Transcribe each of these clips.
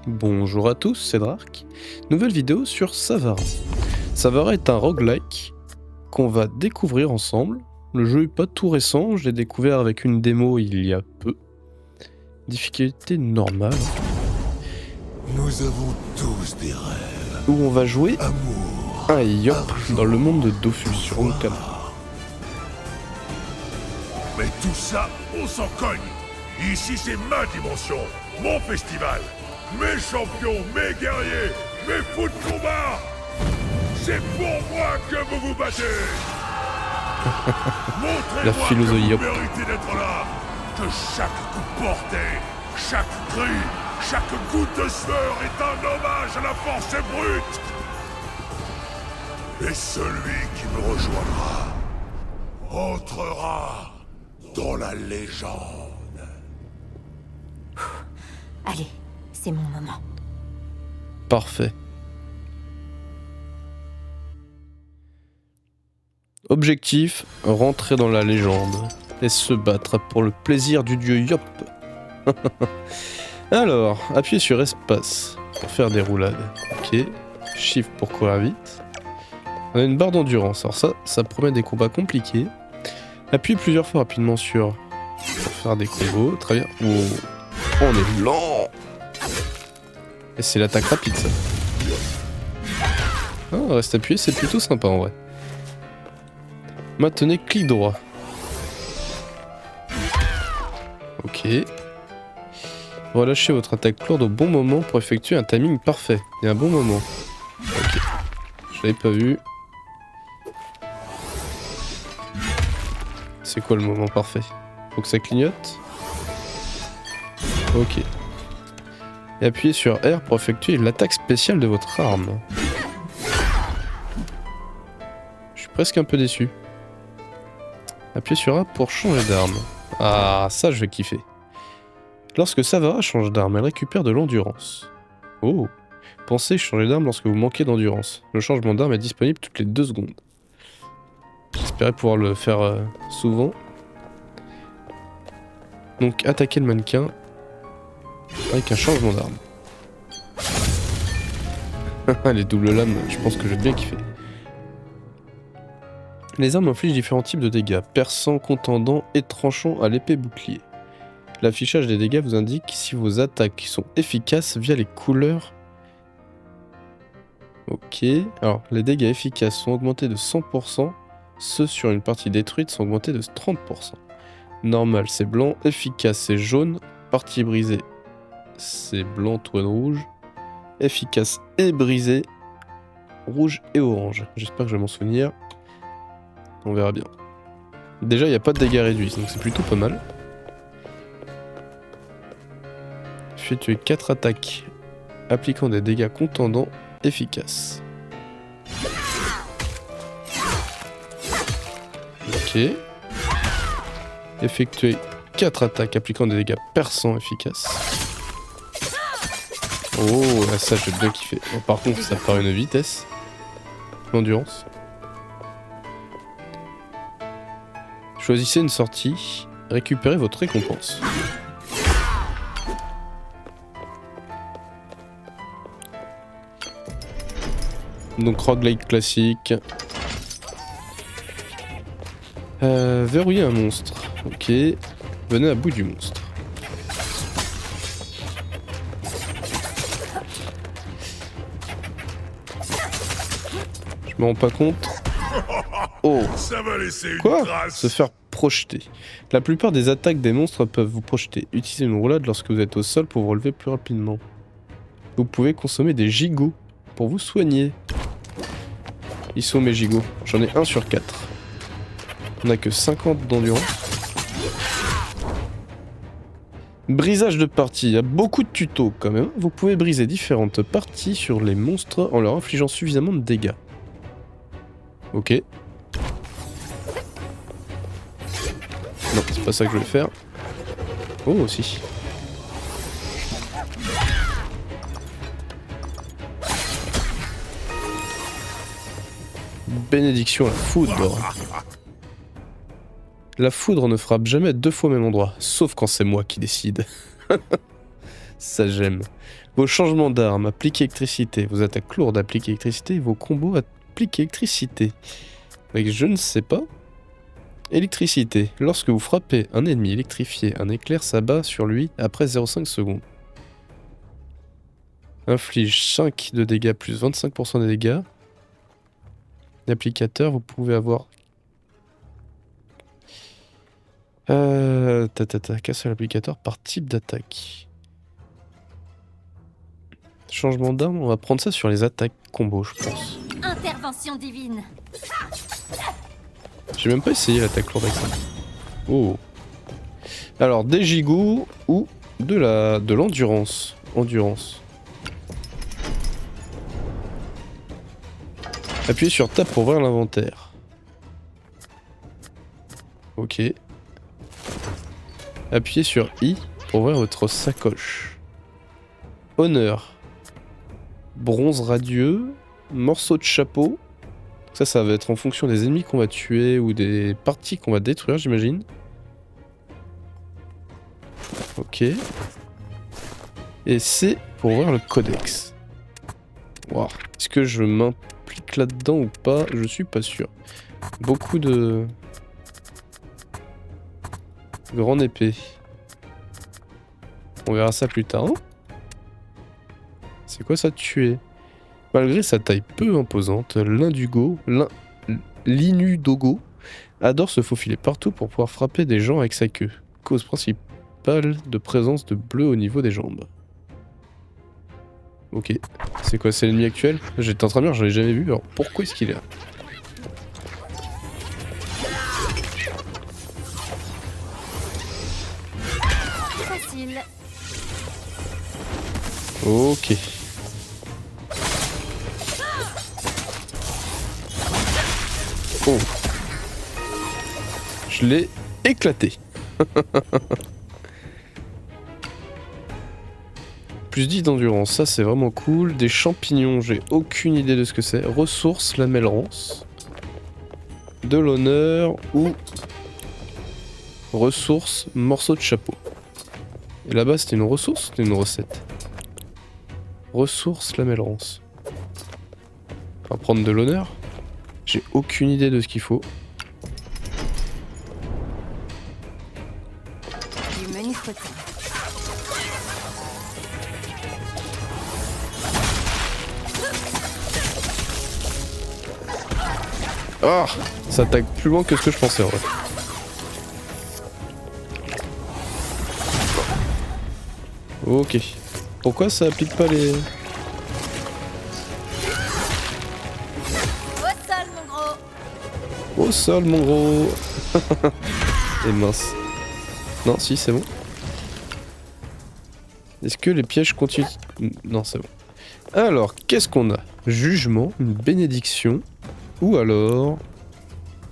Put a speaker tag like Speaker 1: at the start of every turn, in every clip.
Speaker 1: Bonjour à tous, c'est Drark. Nouvelle vidéo sur Savara. Savara est un roguelike qu'on va découvrir ensemble. Le jeu est pas tout récent, je l'ai découvert avec une démo il y a peu. Difficulté normale.
Speaker 2: Nous avons tous des rêves.
Speaker 1: Où on va jouer
Speaker 2: Amour.
Speaker 1: un Yop dans le monde de Dofus sur Onkala.
Speaker 2: Mais tout ça, on s'en cogne. Ici, c'est ma dimension, mon festival. Mes champions, mes guerriers, mes fous de combat. C'est pour moi que vous vous battez.
Speaker 1: La
Speaker 2: Montrez-moi
Speaker 1: philosophie
Speaker 2: que vous
Speaker 1: Yop.
Speaker 2: méritez d'être là. Que chaque coup porté, chaque cri, chaque goutte de sueur est un hommage à la force brute. Et celui qui me rejoindra entrera dans la légende.
Speaker 3: Allez, c'est mon moment.
Speaker 1: Parfait. Objectif, rentrer dans la légende et se battre pour le plaisir du dieu Yop. Alors, appuyez sur espace pour faire des roulades. Ok. Shift pour courir vite. On a une barre d'endurance. Alors ça promet des combats compliqués. Appuyez plusieurs fois rapidement sur pour faire des combos. Très bien. Oh, on est lent. Et c'est l'attaque rapide ça. Ah, reste appuyé, c'est plutôt sympa en vrai. Maintenez clic droit. Ok. Relâchez votre attaque lourde au bon moment pour effectuer un timing parfait. Et un bon moment. Ok. Je l'avais pas vu. C'est quoi le moment parfait? Faut que ça clignote. Ok. Et appuyez sur R pour effectuer l'attaque spéciale de votre arme. Je suis presque un peu déçu. Appuyez sur A pour changer d'arme. Ah, ça je vais kiffer. Lorsque Savara change d'arme, elle récupère de l'endurance. Oh. Pensez changer d'arme lorsque vous manquez d'endurance. Le changement d'arme est disponible toutes les 2 secondes. J'espérais pouvoir le faire souvent. Donc attaquer le mannequin avec un changement d'arme. Les doubles lames, je pense que je vais bien kiffer. Les armes infligent différents types de dégâts, perçants, contendants et tranchants à l'épée bouclier. L'affichage des dégâts vous indique si vos attaques sont efficaces via les couleurs. Ok, alors les dégâts efficaces sont augmentés de 100%, ceux sur une partie détruite sont augmentés de 30%. Normal c'est blanc, efficace c'est jaune, partie brisée c'est blanc, toile rouge, efficace et brisé, rouge et orange. J'espère que je vais m'en souvenir. On verra bien. Déjà, il n'y a pas de dégâts réduits, donc c'est plutôt pas mal. Effectuer 4 attaques appliquant des dégâts contendants efficaces. Ok. Effectuer 4 attaques appliquant des dégâts perçants efficaces. Oh, là, ça, j'ai bien kiffé. Bon, par contre, ça part une vitesse. L'endurance. Choisissez une sortie, récupérez votre récompense. Donc roguelike classique. Verrouiller un monstre. Ok. Venez à bout du monstre. Je me rends pas compte. Oh.
Speaker 2: Ça va laisser une
Speaker 1: Quoi?
Speaker 2: trace.
Speaker 1: Se faire projeter. La plupart des attaques des monstres peuvent vous projeter. Utilisez une roulade lorsque vous êtes au sol pour vous relever plus rapidement. Vous pouvez consommer des gigots pour vous soigner. Ils sont mes gigots. J'en ai 1 sur 4. On a que 50 d'endurance. Brisage de partie. Il y a beaucoup de tutos quand même. Vous pouvez briser différentes parties sur les monstres en leur infligeant suffisamment de dégâts. Ok. Non, c'est pas ça que je voulais faire. Oh, aussi. Bénédiction à la foudre. La foudre ne frappe jamais 2 fois au même endroit, sauf quand c'est moi qui décide. Ça j'aime. Vos changements d'armes, appliquent électricité. Vos attaques lourdes, appliquent électricité. Vos combos, appliquent électricité. Avec je ne sais pas. Électricité. Lorsque vous frappez un ennemi électrifié, un éclair s'abat sur lui après 0,5 secondes. Inflige 5 de dégâts plus 25% des dégâts. L'applicateur, vous pouvez avoir... Qu'un seul applicateur par type d'attaque. Changement d'arme, on va prendre ça sur les attaques combo, je pense.
Speaker 3: Intervention divine.
Speaker 1: J'ai même pas essayé l'attaque lourde avec ça. Oh. Alors, des gigots ou de l'endurance. Endurance. Appuyez sur Tab pour ouvrir l'inventaire. Ok. Appuyez sur I pour ouvrir votre sacoche. Honneur. Bronze radieux. Morceau de chapeau. Ça va être en fonction des ennemis qu'on va tuer ou des parties qu'on va détruire, j'imagine. Ok. Et c'est pour ouvrir le codex. Wow. Est-ce que je m'implique là-dedans ou pas? Je suis pas sûr. Beaucoup de... Grande épée. On verra ça plus tard. C'est quoi ça, tuer? Malgré sa taille peu imposante, l'Inudogo adore se faufiler partout pour pouvoir frapper des gens avec sa queue. Cause principale de présence de bleu au niveau des jambes. Ok. C'est quoi, c'est l'ennemi actuel? J'étais en train de dire, j'en ai jamais vu, alors pourquoi est-ce qu'il est là?
Speaker 3: Facile.
Speaker 1: Ok. Oh. Je l'ai éclaté. Plus 10 d'endurance, ça c'est vraiment cool. Des champignons, j'ai aucune idée de ce que c'est. Ressources, lamelle rance. De l'honneur ou... Ressources, morceau de chapeau. Et là-bas c'était une ressource ou c'était une recette? Ressources, lamelle rance. On va prendre de l'honneur. J'ai aucune idée de ce qu'il faut.
Speaker 3: Du menu côté.
Speaker 1: Ah, ça attaque plus loin que ce que je pensais en vrai. Ok. Pourquoi ça applique pas les... Au sol mon gros. Et mince. Non, si c'est bon. Est-ce que les pièges continuent? Non, c'est bon. Alors, qu'est-ce qu'on a? Jugement, une bénédiction, ou alors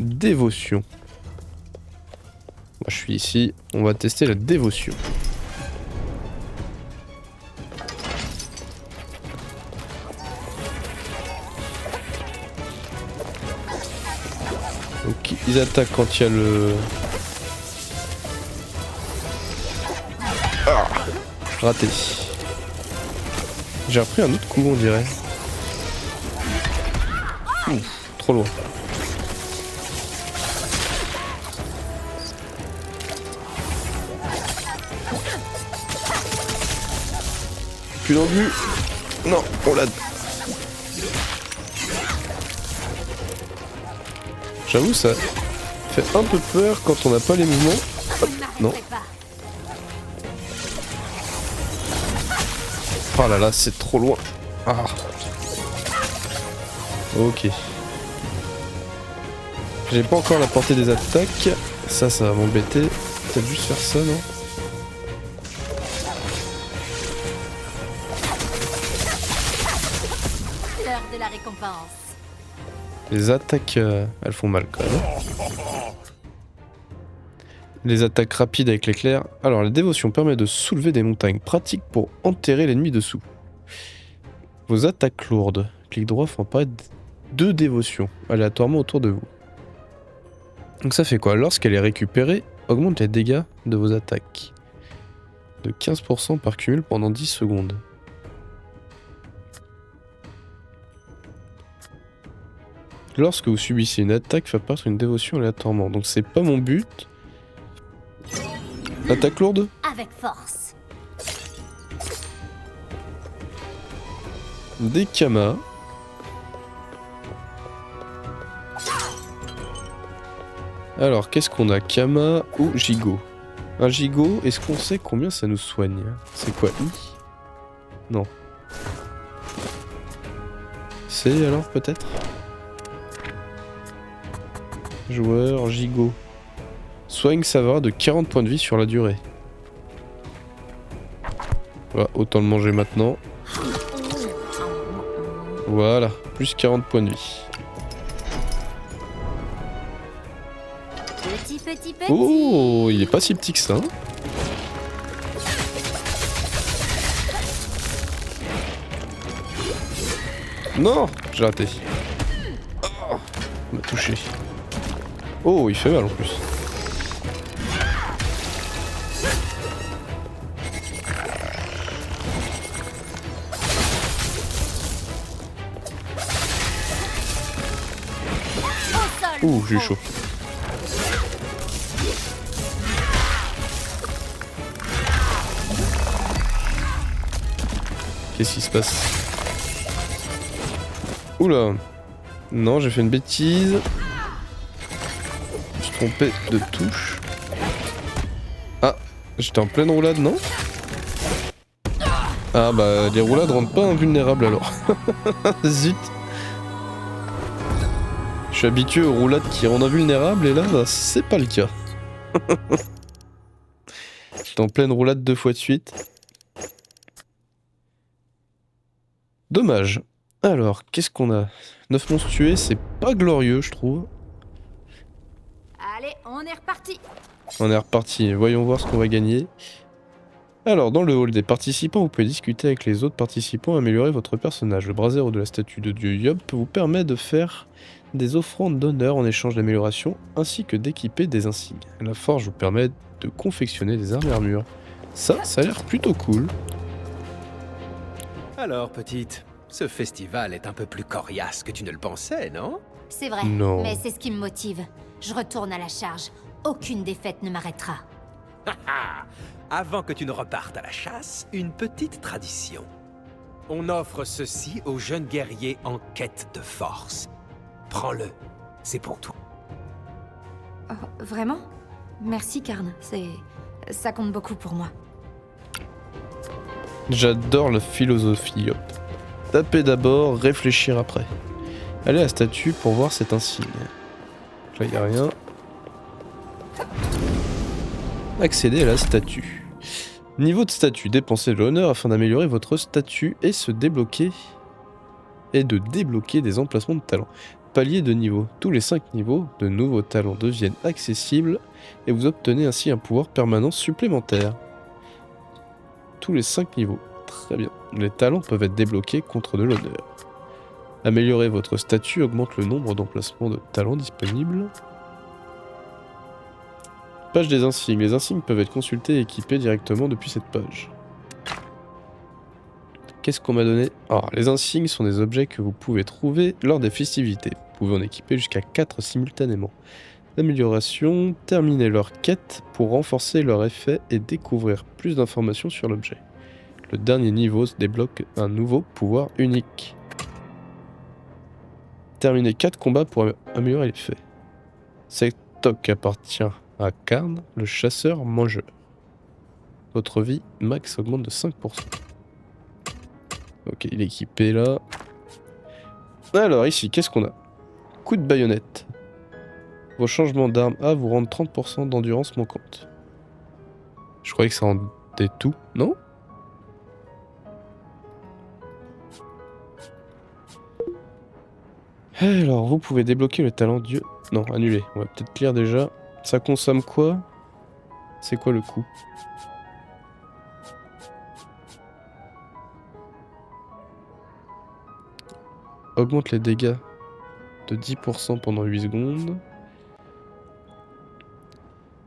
Speaker 1: dévotion. Moi je suis ici, on va tester la dévotion. Donc ils attaquent quand il y a le... Ah, raté. J'ai repris un autre coup on dirait. Ouf, trop loin. Plus dans le but. Non, on l'a... J'avoue ça fait un peu peur quand on n'a pas les mouvements. Hop, non. Oh là là, c'est trop loin. Ah. Ok. J'ai pas encore la portée des attaques. Ça va m'embêter. Peut-être juste faire ça, non?
Speaker 3: L'heure de la récompense.
Speaker 1: Les attaques, elles font mal quand même. Les attaques rapides avec l'éclair. Alors, la dévotion permet de soulever des montagnes. Pratique pour enterrer l'ennemi dessous. Vos attaques lourdes. Clic droit font apparaître 2 dévotions aléatoirement autour de vous. Donc ça fait quoi? Lorsqu'elle est récupérée, augmente les dégâts de vos attaques. de 15% par cumul pendant 10 secondes. Lorsque vous subissez une attaque, fait apparaître une dévotion aléatoirement. Donc c'est pas mon but. Attaque lourde?
Speaker 3: Avec force.
Speaker 1: Des kamas. Alors, qu'est-ce qu'on a? Kama ou gigot? Un gigot, est-ce qu'on sait combien ça nous soigne? C'est quoi, I? Non. C'est alors, peut-être? Joueur, gigot. Soigne Savara de 40 points de vie sur la durée. Voilà, autant le manger maintenant. Voilà, plus 40 points de vie.
Speaker 3: Petit.
Speaker 1: Oh, il est pas si petit que ça. Hein. Non, j'ai raté. Oh, il m'a touché. Oh, il fait mal en plus. Ouh, j'ai eu chaud. Qu'est-ce qui se passe? Oula. Non, j'ai fait une bêtise. Je me suis trompé de touche. Ah, j'étais en pleine roulade, non? Ah bah, les roulades rendent pas invulnérables alors. Zut. Je suis habitué aux roulades qui rendent invulnérables et là, bah, c'est pas le cas. J'étais en pleine roulade 2 fois de suite. Dommage. Alors, qu'est-ce qu'on a? 9 monstres tués, c'est pas glorieux, je trouve.
Speaker 3: Allez, on est reparti.
Speaker 1: On est reparti, voyons voir ce qu'on va gagner. Alors, dans le hall des participants, vous pouvez discuter avec les autres participants et améliorer votre personnage. Le brasero de la statue de dieu Yob vous permet de faire des offrandes d'honneur en échange d'amélioration, ainsi que d'équiper des insignes. La forge vous permet de confectionner des armes et armures. Ça a l'air plutôt cool.
Speaker 4: Alors, petite, ce festival est un peu plus coriace que tu ne le pensais, non?
Speaker 3: C'est vrai,
Speaker 1: Non.
Speaker 3: mais c'est ce qui me motive. Je retourne à la charge. Aucune défaite ne m'arrêtera.
Speaker 4: Avant que tu ne repartes à la chasse, une petite tradition. On offre ceci aux jeunes guerriers en quête de force. Prends-le, c'est pour toi.
Speaker 3: Oh, vraiment? Merci, Karn. Ça compte beaucoup pour moi.
Speaker 1: J'adore la philosophie, Yop. Taper d'abord, réfléchir après. Allez à la statue pour voir cet insigne. Là, y a rien. Accéder à la statue. Niveau de statut, dépensez de l'honneur afin d'améliorer votre statut et de débloquer des emplacements de talent. Palier de niveau. Tous les 5 niveaux, de nouveaux talents deviennent accessibles et vous obtenez ainsi un pouvoir permanent supplémentaire. Tous les 5 niveaux. Très bien. Les talents peuvent être débloqués contre de l'honneur. Améliorer votre statut augmente le nombre d'emplacements de talents disponibles. Page des insignes. Les insignes peuvent être consultés et équipés directement depuis cette page. Qu'est-ce qu'on m'a donné? Les insignes sont des objets que vous pouvez trouver lors des festivités. Vous pouvez en équiper jusqu'à 4 simultanément. L'amélioration, terminer leur quête pour renforcer leur effet et découvrir plus d'informations sur l'objet. Le dernier niveau se débloque un nouveau pouvoir unique. Terminer 4 combats pour améliorer l'effet. Cette toque appartient à Karn, le chasseur-mangeur. Votre vie max augmente de 5%. Ok, il est équipé là. Alors ici, qu'est-ce qu'on a? Coup de baïonnette. Vos changements d'armes A vous rendent 30% d'endurance manquante. Je croyais que ça rendait tout, non? Alors, vous pouvez débloquer le talent dieu... Non, annuler. On va peut-être lire déjà. Ça consomme quoi? C'est quoi le coût? Augmente les dégâts de 10% pendant 8 secondes.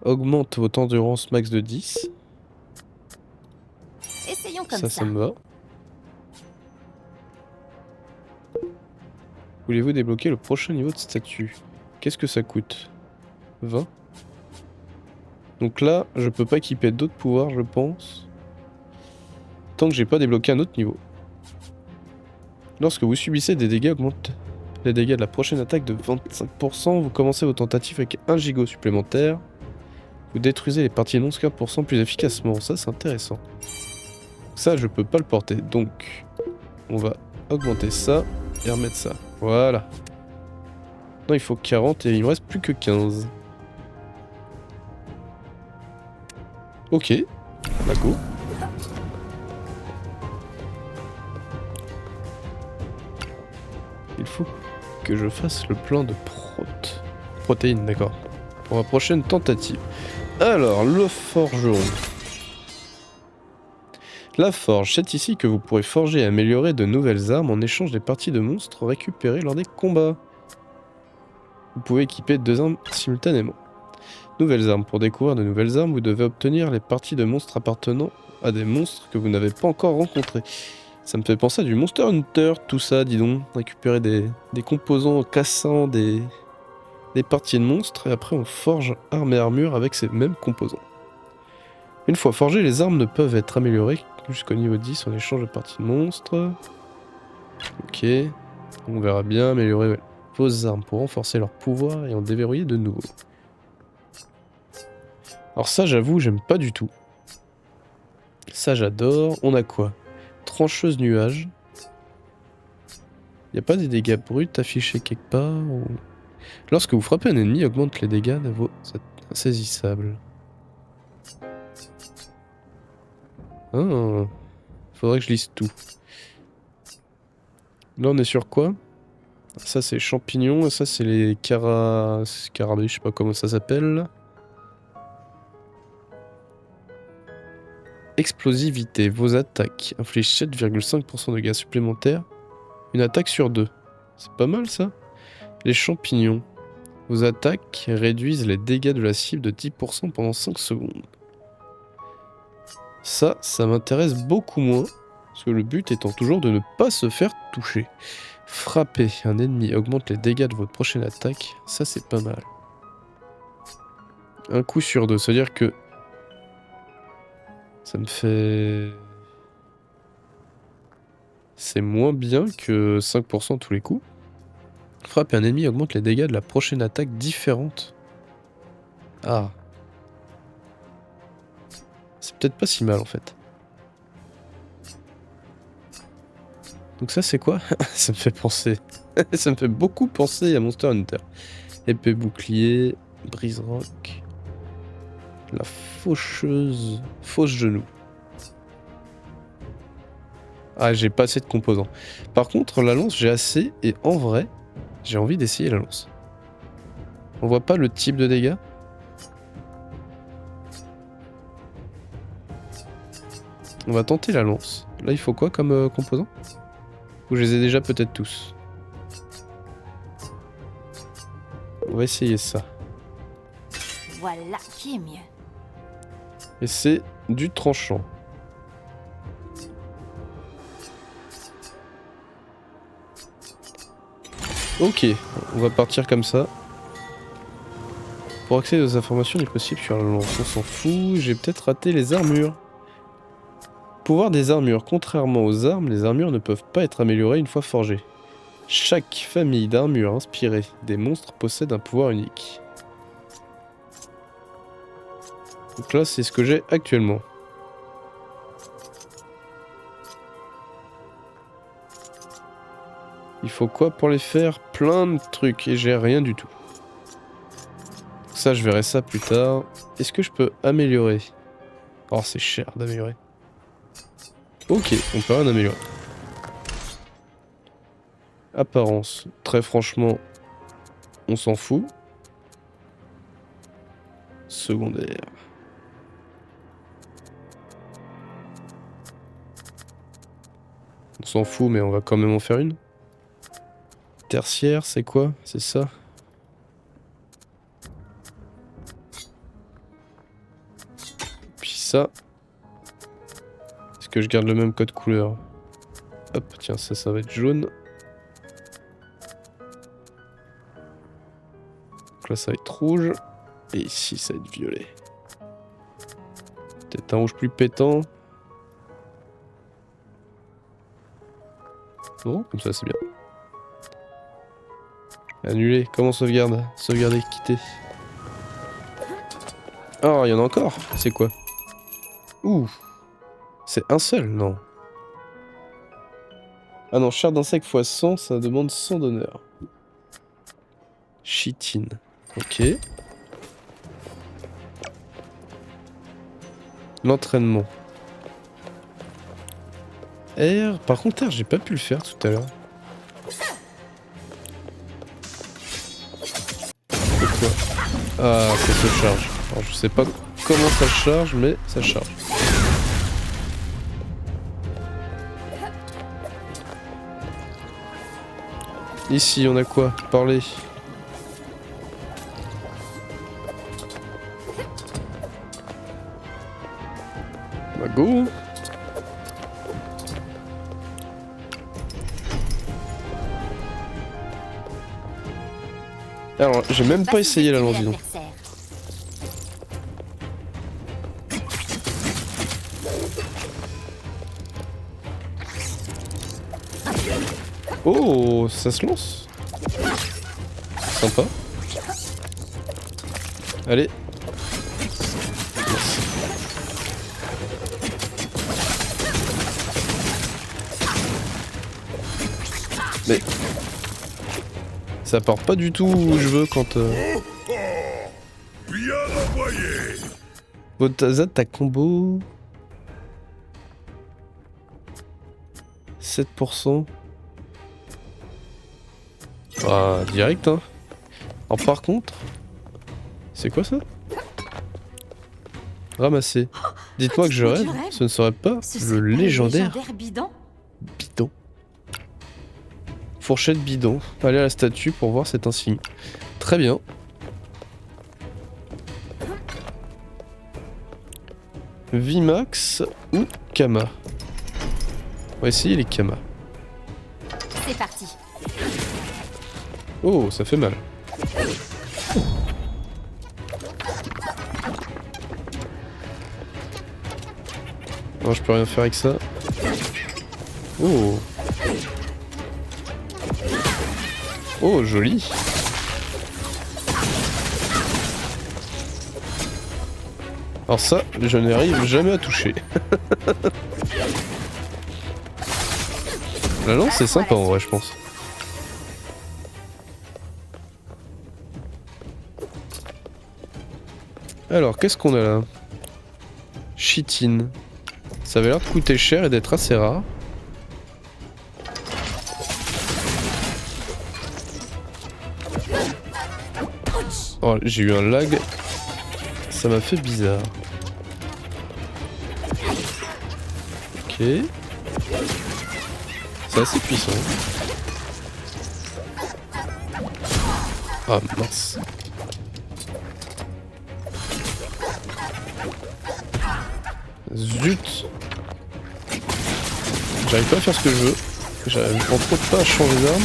Speaker 1: Augmente votre endurance max de 10.
Speaker 3: Continuons comme ça.
Speaker 1: Ça me va. Voulez-vous débloquer le prochain niveau de statut? Qu'est-ce que ça coûte? 20. Donc là, je peux pas équiper d'autres pouvoirs, je pense. Tant que j'ai pas débloqué un autre niveau. Lorsque vous subissez des dégâts, augmente les dégâts de la prochaine attaque de 25%. Vous commencez vos tentatives avec 1 gigot supplémentaire. Vous détruisez les parties non 15% plus efficacement. Ça, c'est intéressant. Ça, je peux pas le porter. Donc, on va augmenter ça et remettre ça. Voilà. Non, il faut 40 et il me reste plus que 15. Ok. Bah go. Il faut que je fasse le plein de protéines, d'accord. Pour ma prochaine tentative. Alors, le forgeron. La forge, c'est ici que vous pourrez forger et améliorer de nouvelles armes en échange des parties de monstres récupérées lors des combats. Vous pouvez équiper 2 armes simultanément. Nouvelles armes. Pour découvrir de nouvelles armes, vous devez obtenir les parties de monstres appartenant à des monstres que vous n'avez pas encore rencontrés. Ça me fait penser à du Monster Hunter, tout ça, dis donc. Récupérer des composants cassant des parties de monstres, et après on forge armes et armures avec ces mêmes composants. Une fois forgées, les armes ne peuvent être améliorées jusqu'au niveau 10 en échange de parties de monstres. Ok, on verra bien améliorer vos armes pour renforcer leur pouvoir et en déverrouiller de nouveaux. Alors ça, j'avoue, j'aime pas du tout. Ça, j'adore. On a quoi? Trancheuse nuage. Y a pas des dégâts bruts affichés quelque part ou... Lorsque vous frappez un ennemi, augmente les dégâts de vos insaisissables. Ah, faudrait que je lise tout. Là, on est sur quoi? Ça, c'est champignons, et ça, c'est les scarabées, je sais pas comment ça s'appelle. Explosivité. Vos attaques infligent 7,5% de dégâts supplémentaires. Une attaque sur 2. C'est pas mal, ça. Les champignons. Vos attaques réduisent les dégâts de la cible de 10% pendant 5 secondes. Ça m'intéresse beaucoup moins. Parce que le but étant toujours de ne pas se faire toucher. Frapper un ennemi augmente les dégâts de votre prochaine attaque. Ça, c'est pas mal. Un coup sur 2. C'est-à-dire que... ça me fait... c'est moins bien que 5% tous les coups. Frapper un ennemi augmente les dégâts de la prochaine attaque différente. Ah. C'est peut-être pas si mal en fait. Donc ça c'est quoi? Ça me fait penser. Ça me fait beaucoup penser à Monster Hunter. Épée bouclier, brise roc. La faucheuse. Fausse genou. Ah, j'ai pas assez de composants. Par contre, la lance, j'ai assez. Et en vrai, j'ai envie d'essayer la lance. On voit pas le type de dégâts? On va tenter la lance. Là, il faut quoi comme composant? Ou je les ai déjà peut-être tous. On va essayer ça.
Speaker 3: Voilà qui est mieux.
Speaker 1: Et c'est du tranchant. Ok, on va partir comme ça. Pour accéder aux informations du possible sur la lance, on s'en fout. J'ai peut-être raté les armures. Pouvoir des armures. Contrairement aux armes, les armures ne peuvent pas être améliorées une fois forgées. Chaque famille d'armures inspirées des monstres possède un pouvoir unique. Donc là, c'est ce que j'ai actuellement. Il faut quoi pour les faire? Plein de trucs et j'ai rien du tout. Ça, je verrai ça plus tard. Est-ce que je peux améliorer? Oh, c'est cher d'améliorer. Ok, on peut rien améliorer. Apparence, très franchement, on s'en fout. Secondaire. On s'en fout, mais on va quand même en faire une. Tertiaire, c'est quoi? C'est ça? Puis ça. Est-ce que je garde le même code couleur. Hop, tiens, ça va être jaune. Donc là, ça va être rouge. Et ici, ça va être violet. Peut-être un rouge plus pétant. Non, comme ça, c'est bien. Annuler. Comment sauvegarde? Sauvegarder, quitter. Oh, il y en a encore. C'est quoi? Ouh. C'est un seul, non. Ah non, chair d'insecte x 100, ça demande 100 d'honneur. Chitine. Ok. L'entraînement. R. Par contre, R, j'ai pas pu le faire tout à l'heure. Pourquoi? Ah, ça se charge. Alors, je sais pas comment ça charge, mais ça charge. Ici, on a quoi? Parler. Bah go. Alors, j'ai même pas essayé la lance, dis donc. Oh, ça se lance. Sympa. Allez. Mais ça part pas du tout où je veux quand
Speaker 2: Bien envoyé.
Speaker 1: votre attaque combo 7%. Ah, direct hein. Alors par contre, c'est quoi ça? Ramasser. Dites-moi que je rêve, ce ne serait pas le légendaire
Speaker 3: bidon.
Speaker 1: bidon. Fourchette bidon. Allez à la statue pour voir cet insigne. Très bien. Vimax ou Kama? On va essayer les Kama.
Speaker 3: C'est parti.
Speaker 1: Oh, ça fait mal. Non, je peux rien faire avec ça. Oh. Oh, joli. Alors ça, je n'arrive jamais à toucher. La lance, c'est sympa en vrai, je pense. Alors, qu'est-ce qu'on a là? Chitine. Ça avait l'air de coûter cher et d'être assez rare. Oh, j'ai eu un lag. Ça m'a fait bizarre. Ok. C'est assez puissant. Ah mince. Zut. J'arrive pas à faire ce que je veux. J'arrive entre autres pas à changer d'arme.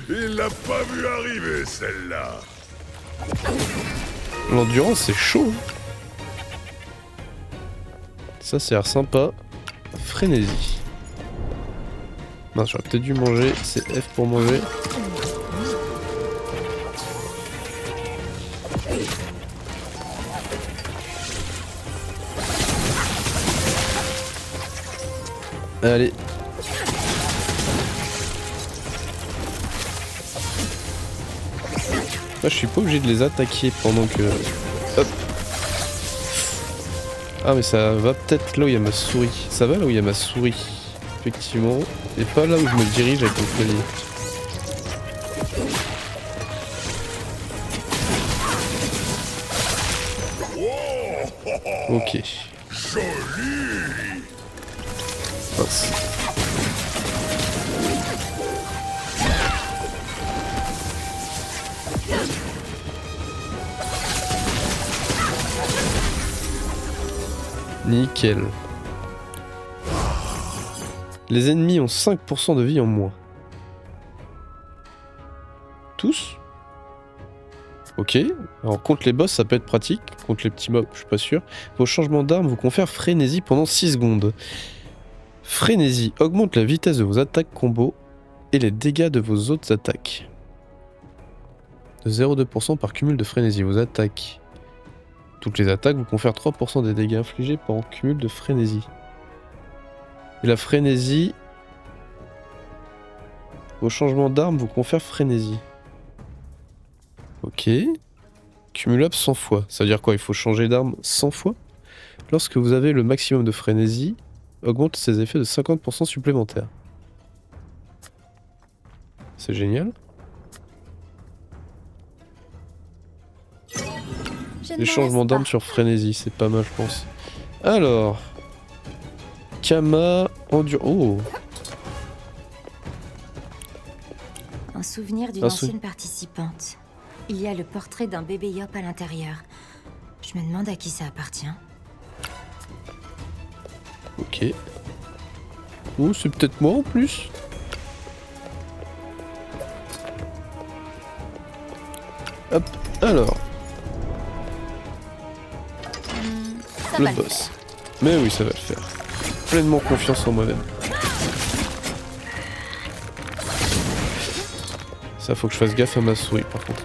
Speaker 2: Il l'a pas vu arriver, celle-là.
Speaker 1: L'endurance c'est chaud. Ça c'est l'air sympa. Frénésie. Mince, j'aurais peut-être dû manger. C'est F pour manger. Allez. Là, je suis pas obligé de les attaquer pendant que... Hop. Ah mais ça va peut-être là où il y a ma souris. Ça va là où il y a ma souris. Effectivement. Et pas là où je me dirige avec mon clavier. Ok.
Speaker 2: Joli.
Speaker 1: Mince. Nickel. Les ennemis ont 5% de vie en moins. Tous? Ok. Alors contre les boss ça peut être pratique. Contre les petits mobs je suis pas sûr. Vos changements d'armes vous confèrent frénésie pendant 6 secondes. Frénésie augmente la vitesse de vos attaques combo et les dégâts de vos autres attaques. De 0,2% par cumul de frénésie. Vos attaques. Toutes les attaques vous confèrent 3% des dégâts infligés par cumul de frénésie. Et la frénésie... Vos changements d'armes vous confèrent frénésie. Ok. Cumulable 100 fois. Ça veut dire quoi? Il faut changer d'arme 100 fois? Lorsque vous avez le maximum de frénésie, augmente ses effets de 50% supplémentaires. C'est génial. Les changements d'armes sur frénésie, c'est pas mal je pense. Alors... Kama... Oh.
Speaker 3: Un souvenir d'une ancienne participante. Il y a le portrait d'un bébé Yop à l'intérieur. Je me demande à qui ça appartient.
Speaker 1: Ok. Oh, c'est peut-être moi en plus. Hop, alors. Le boss. Mais oui, ça va le faire. Pleinement confiance en moi-même. Ça, faut que je fasse gaffe à ma souris par contre.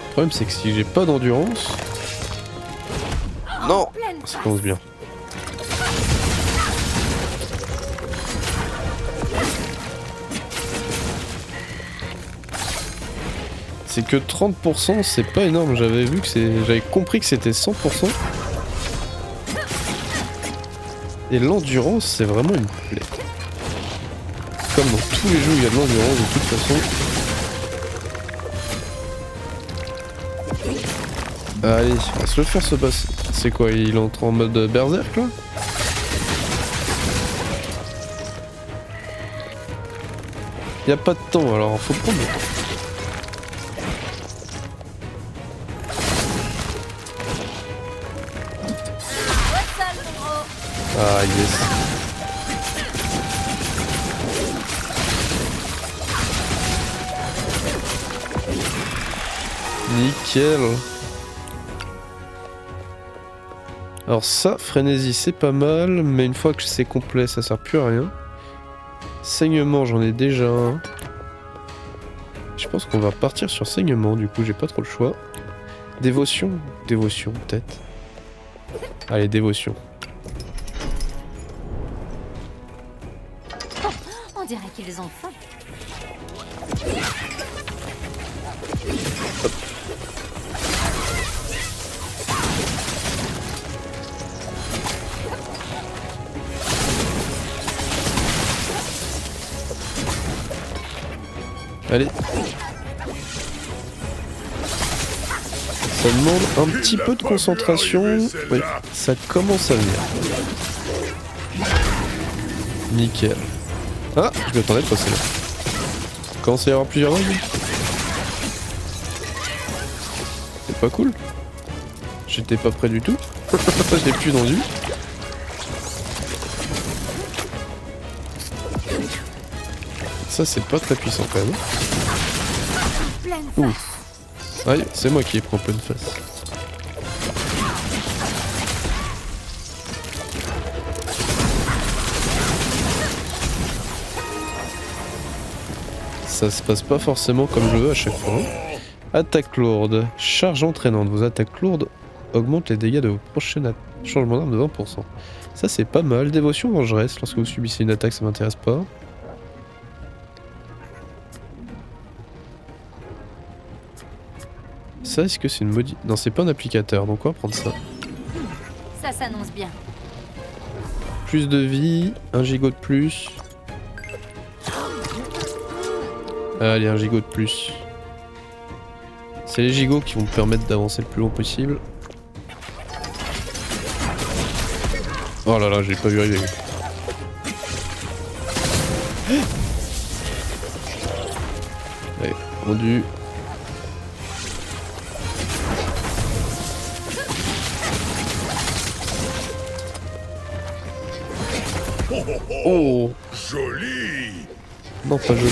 Speaker 1: Le problème c'est que si j'ai pas d'endurance... Non, ça commence bien. C'est que 30%, c'est pas énorme. J'avais compris que c'était 100%. Et l'endurance, c'est vraiment une plaie. Comme dans tous les jeux où il y a de l'endurance, de toute façon. Allez, on va se le faire ce boss. C'est quoi, il entre en mode berserk là? Y a pas de temps, alors faut prendre le temps. Ah yes. Nickel. Alors ça, frénésie c'est pas mal, mais une fois que c'est complet ça sert plus à rien. Saignement j'en ai déjà un. Je pense qu'on va partir sur saignement, du coup j'ai pas trop le choix. Dévotion? Dévotion peut-être. Allez, dévotion.
Speaker 3: On dirait qu'ils ont faim.
Speaker 1: Hop. Allez. Ça demande un petit peu de concentration. Oui, ça commence à venir. Nickel. Ah, je m'attendais de passer là. Commence à y avoir plusieurs vagues. C'est pas cool. J'étais pas prêt du tout. J'ai plus d'enduit. Ça c'est pas très puissant quand même. Ouh. Ouais, c'est moi qui ai pris en pleine face. Ça se passe pas forcément comme je veux à chaque fois. Attaque lourde. Charge entraînante. Vos attaques lourdes augmentent les dégâts de vos prochains changements d'arme de 20%. Ça c'est pas mal. Dévotion vengeresse. Lorsque vous subissez une attaque, ça m'intéresse pas. Ça, est-ce que c'est une maudite... Non, c'est pas un applicateur, donc on va prendre ça.
Speaker 3: Ça s'annonce bien.
Speaker 1: Plus de vie, 1 gigot de plus. Allez, 1 gigot de plus. C'est les gigots qui vont me permettre d'avancer le plus long possible. Oh là là, j'ai pas vu arriver. Allez, rendu. Oh!
Speaker 2: Joli!
Speaker 1: Non, pas joli.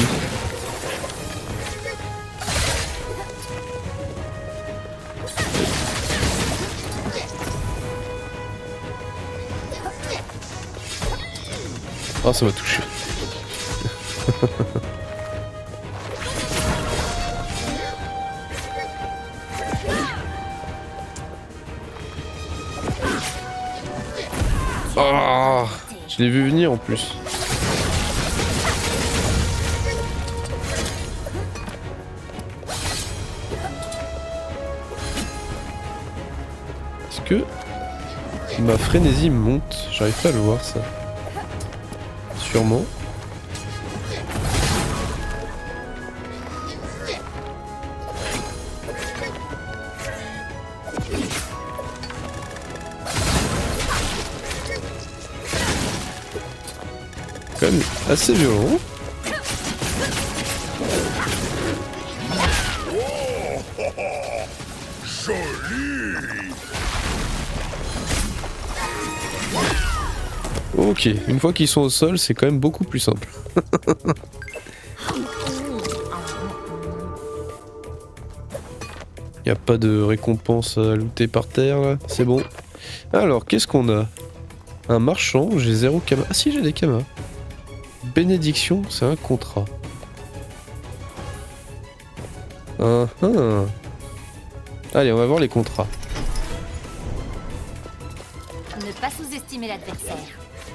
Speaker 1: Ah, ça m'a touché. Ah, je l'ai vu venir en plus. Est-ce que ma frénésie monte? J'arrive pas à le voir ça. Sûrement. Quand même assez violent.
Speaker 2: Joli!
Speaker 1: Ok, une fois qu'ils sont au sol, c'est quand même beaucoup plus simple. Y a pas de récompense à looter par terre là, c'est bon. Alors, qu'est-ce qu'on a? Un marchand, j'ai 0 kama. Ah si, j'ai des kamas. Bénédiction, c'est un contrat. Allez, on va voir les contrats.
Speaker 3: Ne pas sous-estimer l'adversaire.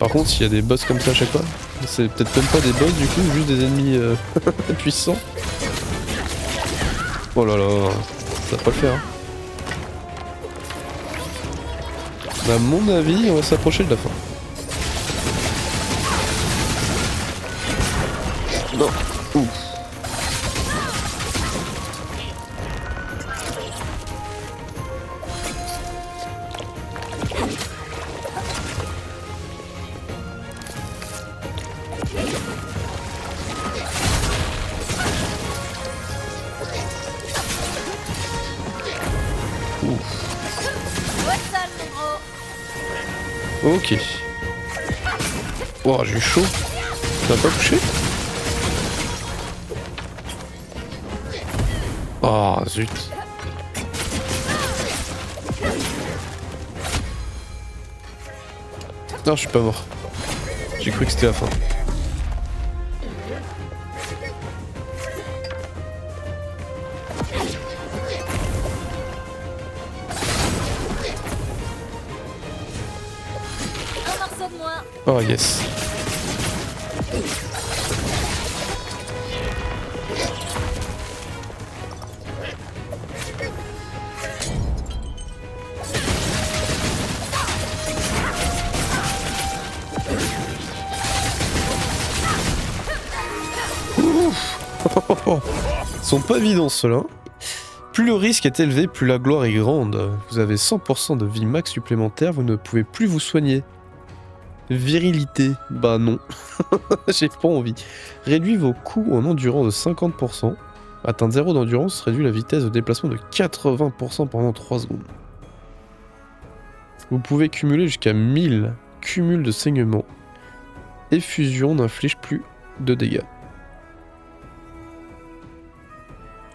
Speaker 1: Par contre, s'il y a des boss comme ça à chaque fois, c'est peut-être même pas des boss du coup, juste des ennemis puissants. Oh là là, ça va pas le faire. Hein. À mon avis, on va s'approcher de la fin. Non. Ouf. Ok. Oh, j'ai eu chaud. Ça m'a pas touché? Oh, zut. Non, je suis pas mort. J'ai cru que c'était la fin. Oh yes. Ils sont pas évidents ceux-là. Plus le risque est élevé, plus la gloire est grande. Vous avez 100% de vie max supplémentaire, vous ne pouvez plus vous soigner. Virilité, bah non, j'ai pas envie. Réduit vos coûts en endurance de 50%. Atteindre 0 d'endurance réduit la vitesse de déplacement de 80% pendant 3 secondes. Vous pouvez cumuler jusqu'à 1000 cumuls de saignement. Effusion n'inflige plus de dégâts.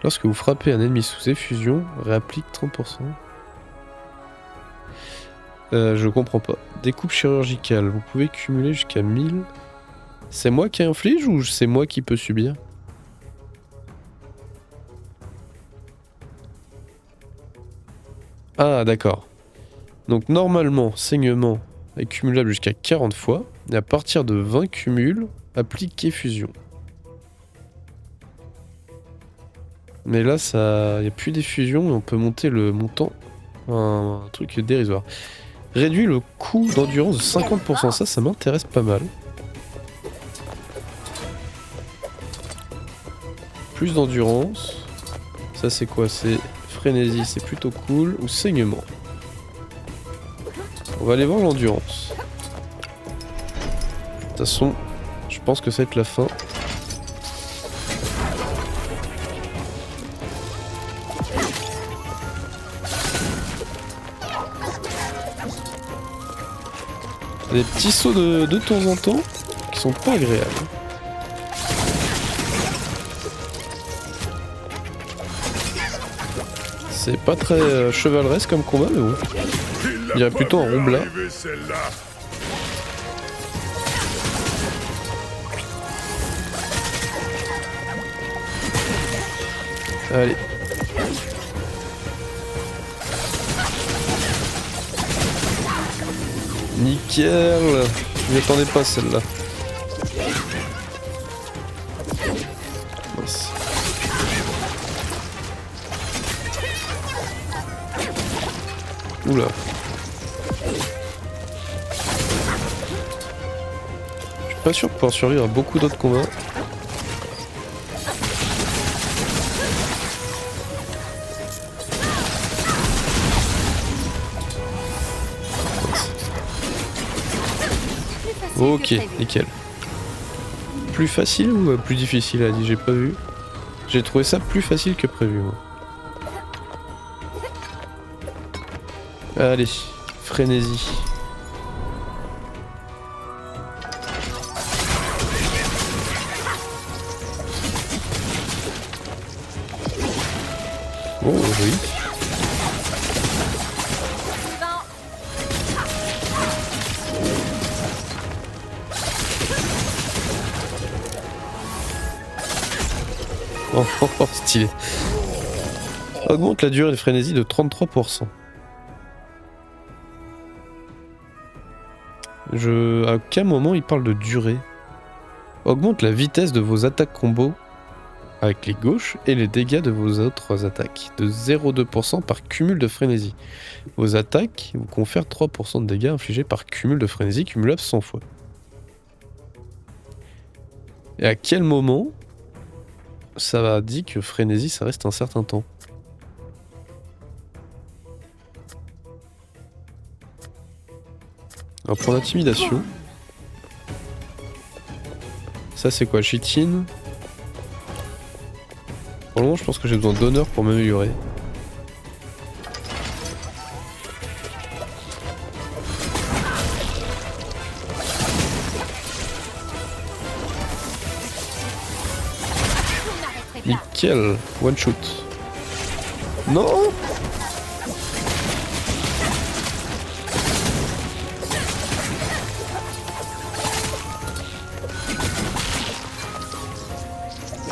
Speaker 1: Lorsque vous frappez un ennemi sous effusion, réapplique 30%. Je comprends pas. Découpe chirurgicale, vous pouvez cumuler jusqu'à 1000. C'est moi qui inflige ou c'est moi qui peux subir? Ah d'accord. Donc normalement, saignement est cumulable jusqu'à 40 fois. Et à partir de 20 cumuls, applique effusion. Mais là, ça, y a plus d'effusion et on peut monter le montant. Un truc dérisoire. Réduit le coût d'endurance de 50%, ça m'intéresse pas mal. Plus d'endurance. Ça c'est quoi? C'est frénésie, c'est plutôt cool. Ou saignement. On va aller voir l'endurance. De toute façon, je pense que ça va être la fin. Des petits sauts de temps en temps qui sont pas agréables. C'est pas très chevaleresque comme combat, mais bon. Il y a plutôt un roublard. Allez. Nickel. Je m'y attendais pas celle-là. Mince. Oula. Je suis pas sûr de pouvoir survivre à beaucoup d'autres combats. Ok, nickel. Plus facile ou plus difficile, a dit, j'ai pas vu. J'ai trouvé ça plus facile que prévu. Moi. Allez, frénésie. Oh oui. Oh, stylé. Augmente la durée de frénésie de 33%. À quel moment il parle de durée? Augmente la vitesse de vos attaques combo avec clic gauche et les dégâts de vos autres attaques de 0,2% par cumul de frénésie. Vos attaques vous confèrent 3% de dégâts infligés par cumul de frénésie cumulable 100 fois. Et à quel moment ça va dire que frénésie ça reste un certain temps? Alors pour l'intimidation, ça c'est quoi? Chitine. Pour le moment je pense que j'ai besoin d'honneur pour m'améliorer. Nickel, one shot. Non!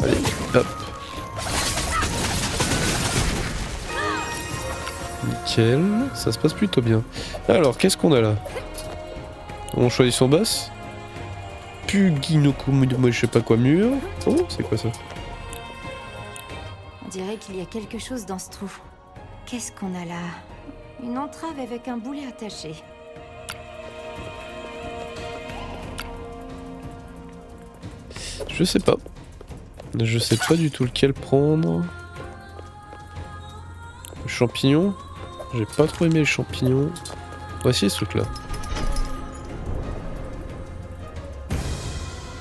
Speaker 1: Allez, hop. Nickel, ça se passe plutôt bien. Alors, qu'est-ce qu'on a là? On choisit son boss. Puginoku, moi je sais pas quoi, mur. Oh, c'est quoi ça?
Speaker 3: On dirait qu'il y a quelque chose dans ce trou. Qu'est-ce qu'on a là? Une entrave avec un boulet attaché.
Speaker 1: Je sais pas. Je sais pas du tout lequel prendre. Le champignon. J'ai pas trop aimé les champignons. Voici ce truc là.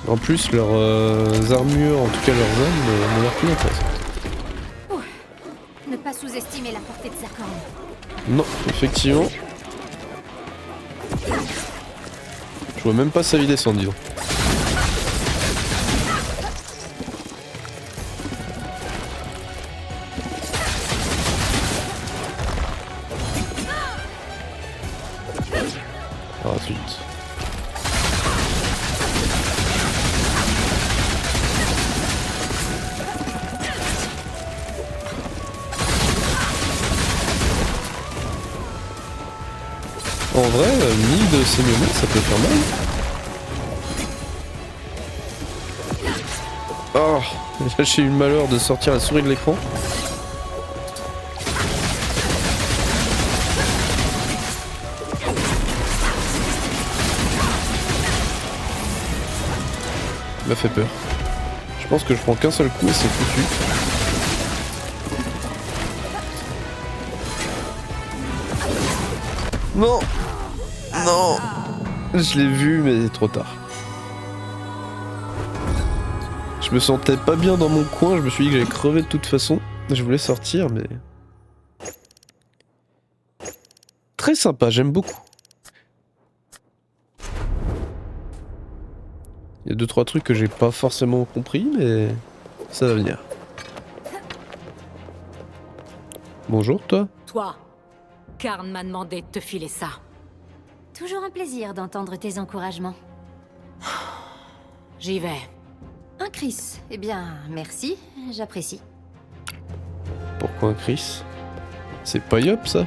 Speaker 1: En plus leurs armures, en tout cas leurs armes, m'ont l'air plus intéressantes.
Speaker 3: Ne pas sous-estimer la portée de sa corne.
Speaker 1: Non, effectivement. Je vois même pas sa vie descendre, disons. Ensuite. En vrai, 1000 de saignement, ça peut faire mal. Oh, j'ai eu le malheur de sortir la souris de l'écran. M'a fait peur. Je pense que je prends qu'un seul coup et c'est foutu. Non! Non! Je l'ai vu mais trop tard. Je me sentais pas bien dans mon coin, je me suis dit que j'allais crever de toute façon. Je voulais sortir mais... Très sympa, j'aime beaucoup. y a 2-3 trucs que j'ai pas forcément compris, mais ça va venir. Bonjour, toi.
Speaker 5: Toi, Karn m'a demandé de te filer ça.
Speaker 3: Toujours un plaisir d'entendre tes encouragements.
Speaker 5: J'y vais.
Speaker 3: Un Chris. Eh bien, merci, j'apprécie.
Speaker 1: Pourquoi un Chris? C'est pas Yop, ça?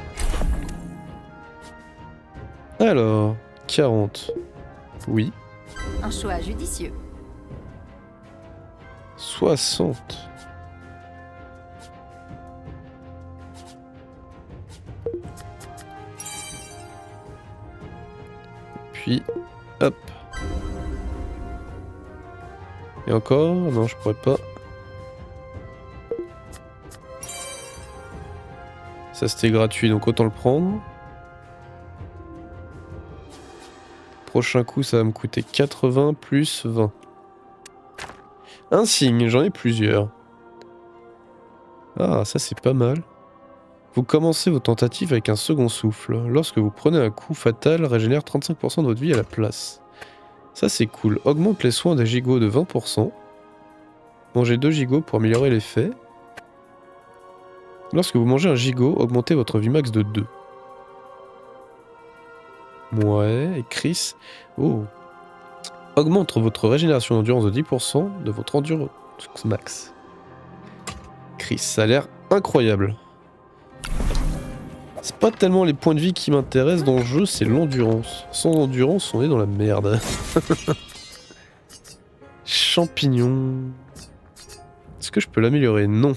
Speaker 1: Alors, 40. Oui.
Speaker 3: Un choix judicieux.
Speaker 1: 60. Puis, hop. Et encore? Non, je pourrais pas. Ça, c'était gratuit, donc autant le prendre. Prochain coup, ça va me coûter 80 plus 20. Un signe, j'en ai plusieurs. Ah, ça c'est pas mal. Vous commencez vos tentatives avec un second souffle. Lorsque vous prenez un coup fatal, régénère 35% de votre vie à la place. Ça c'est cool. Augmente les soins des gigots de 20%. Mangez 2 gigots pour améliorer l'effet. Lorsque vous mangez un gigot, augmentez votre vie max de 2. Ouais, et Chris... Oh. Augmente votre régénération d'endurance de 10% de votre endurance max. Chris, ça a l'air incroyable. C'est pas tellement les points de vie qui m'intéressent dans le jeu, c'est l'endurance. Sans endurance, on est dans la merde. Champignon. Est-ce que je peux l'améliorer? Non.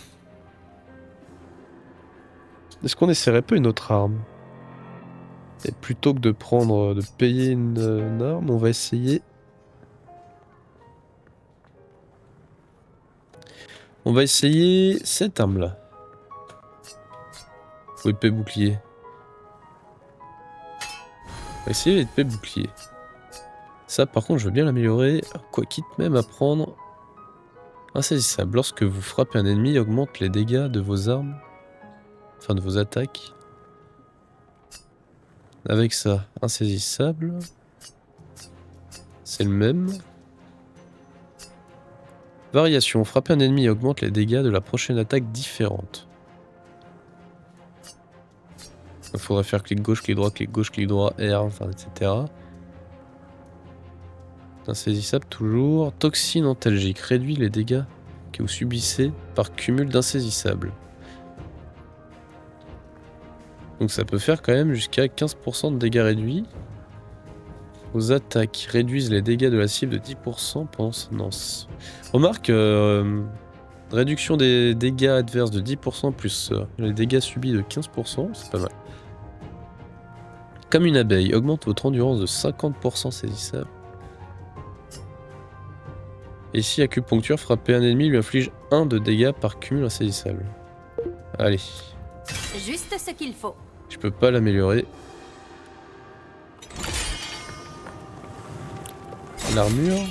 Speaker 1: Est-ce qu'on essaierait pas une autre arme? Et plutôt que de payer une arme, on va essayer... On va essayer cette arme-là. Ou épée bouclier. On va essayer l'épée bouclier. Ça, par contre, je veux bien l'améliorer. Quoi, quitte même à prendre... Insaisissable. Lorsque vous frappez un ennemi, augmente les dégâts de vos armes. Enfin, de vos attaques. Avec ça, insaisissable. C'est le même. Variation. Frapper un ennemi et augmente les dégâts de la prochaine attaque différente. Il faudra faire clic gauche, clic droit, R, enfin, etc. Insaisissable toujours. Toxine antalgique. Réduit les dégâts que vous subissez par cumul d'insaisissables. Donc ça peut faire quand même jusqu'à 15% de dégâts réduits. Vos attaques réduisent les dégâts de la cible de 10% pendant sa lance. Remarque, réduction des dégâts adverses de 10% plus les dégâts subis de 15%, c'est pas mal. Comme une abeille, augmente votre endurance de 50% saisissable. Et si acupuncture, frapper un ennemi lui inflige 1 de dégâts par cumul insaisissable. Allez.
Speaker 3: Juste ce qu'il faut.
Speaker 1: Je peux pas l'améliorer. L'armure.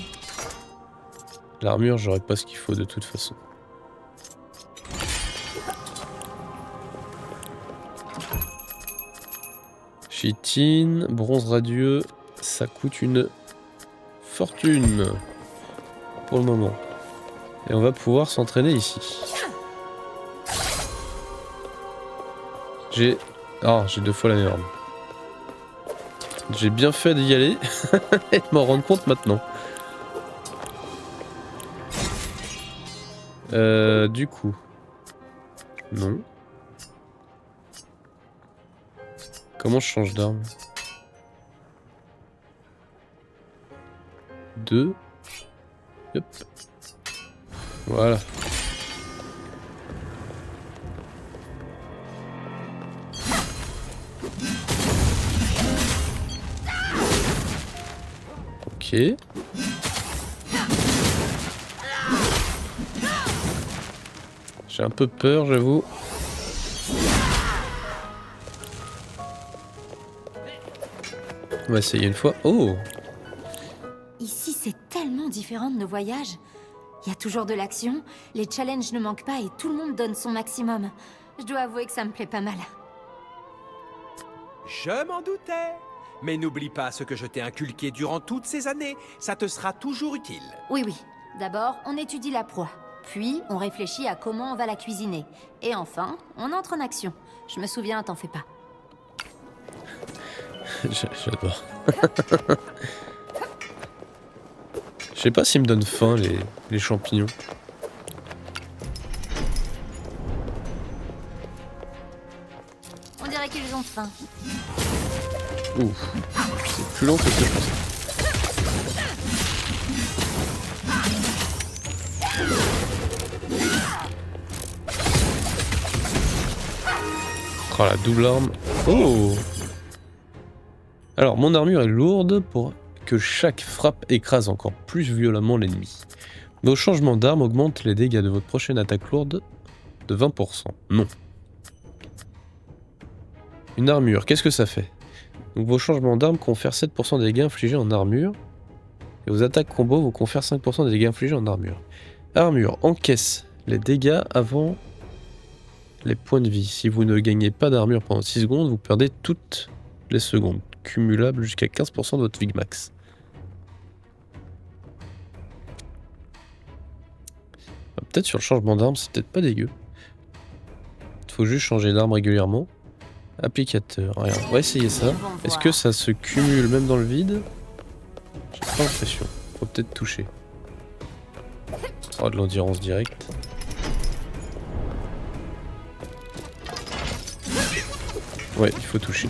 Speaker 1: L'armure, j'aurais pas ce qu'il faut de toute façon. Chitine, bronze radieux, ça coûte une fortune pour le moment. Et on va pouvoir s'entraîner ici. J'ai 2 fois la même arme. J'ai bien fait d'y aller et de m'en rendre compte maintenant. Du coup. Non. Comment je change d'arme? 2. Hop. Voilà. Ok. J'ai un peu peur, j'avoue. On va essayer une fois. Oh!
Speaker 3: Ici, c'est tellement différent de nos voyages. Il y a toujours de l'action, les challenges ne manquent pas et tout le monde donne son maximum. Je dois avouer que ça me plaît pas mal.
Speaker 4: Je m'en doutais. Mais n'oublie pas ce que je t'ai inculqué durant toutes ces années. Ça te sera toujours utile.
Speaker 3: Oui, oui. D'abord, on étudie la proie. Puis, on réfléchit à comment on va la cuisiner. Et enfin, on entre en action. Je me souviens, t'en fais pas.
Speaker 1: J'adore. Je sais pas s'ils me donnent faim, les champignons.
Speaker 3: On dirait qu'ils ont faim.
Speaker 1: Ouf, c'est plus long que ce que je pensais. Oh, la double arme. Oh! Alors, mon armure est lourde pour que chaque frappe écrase encore plus violemment l'ennemi. Vos changements d'arme augmentent les dégâts de votre prochaine attaque lourde de 20%. Non. Une armure, qu'est-ce que ça fait? Donc vos changements d'armes confèrent 7% des dégâts infligés en armure. Et vos attaques combo vous confèrent 5% des dégâts infligés en armure. Armure encaisse les dégâts avant les points de vie. Si vous ne gagnez pas d'armure pendant 6 secondes, vous perdez toutes les secondes. Cumulable jusqu'à 15% de votre Vig Max. Peut-être sur le changement d'arme, c'est peut-être pas dégueu. Il faut juste changer d'arme régulièrement. Applicateur, regarde, on va essayer ça. Est-ce que ça se cumule même dans le vide? J'ai pas l'impression. Faut peut-être toucher. Oh, de l'endurance directe. Ouais, il faut toucher.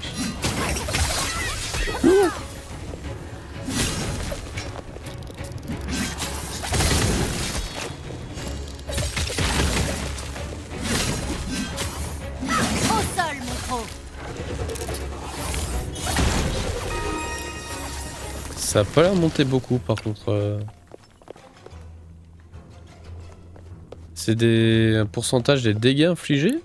Speaker 1: Ça a pas l'air de monter beaucoup par contre. C'est un pourcentage des dégâts infligés?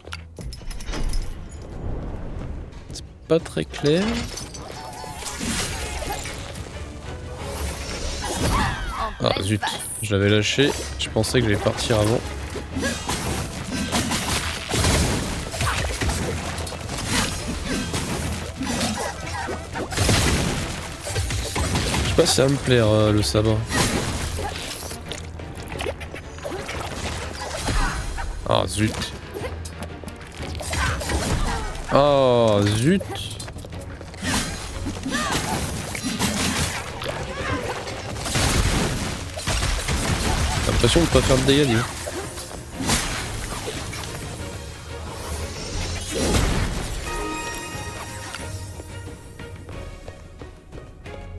Speaker 1: C'est pas très clair. Ah zut, je l'avais lâché, je pensais que j'allais partir avant. Je sais pas si ça va me plaire le sabre. Ah zut. Ah zut. J'ai l'impression de pas faire de dégâts, dis.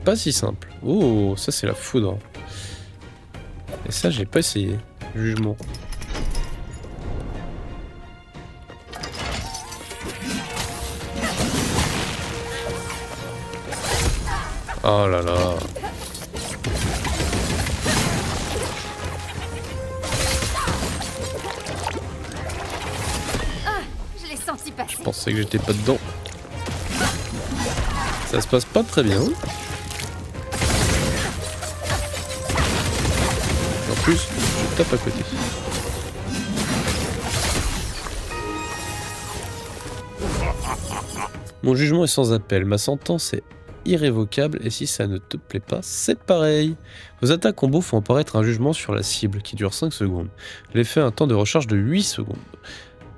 Speaker 1: Pas si simple. Oh, ça c'est la foudre. Et ça j'ai pas essayé. Jugement. Oh là là.
Speaker 3: Je l'ai senti passer.
Speaker 1: Je pensais que j'étais pas dedans. Ça se passe pas très bien. En plus, je tape à côté. Mon jugement est sans appel. Ma sentence est irrévocable et si ça ne te plaît pas, c'est pareil. Vos attaques combo font apparaître un jugement sur la cible qui dure 5 secondes. L'effet a un temps de recharge de 8 secondes.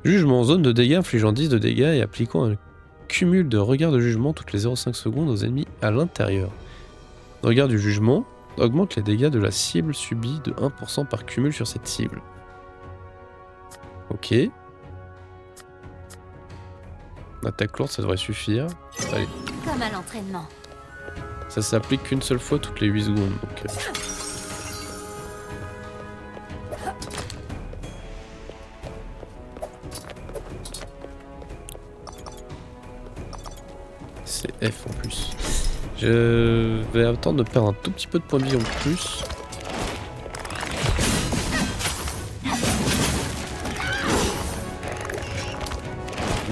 Speaker 1: Jugement, zone de dégâts infligeant 10 de dégâts et appliquant un cumul de regards de jugement toutes les 0,5 secondes aux ennemis à l'intérieur. Le regard du jugement augmente les dégâts de la cible subis de 1% par cumul sur cette cible. Ok. Attaque lourde, ça devrait suffire. Allez.
Speaker 3: Comme à l'entraînement.
Speaker 1: Ça s'applique qu'une seule fois toutes les 8 secondes. Donc, C'est F en plus. Je vais attendre de perdre un tout petit peu de points de vie en plus.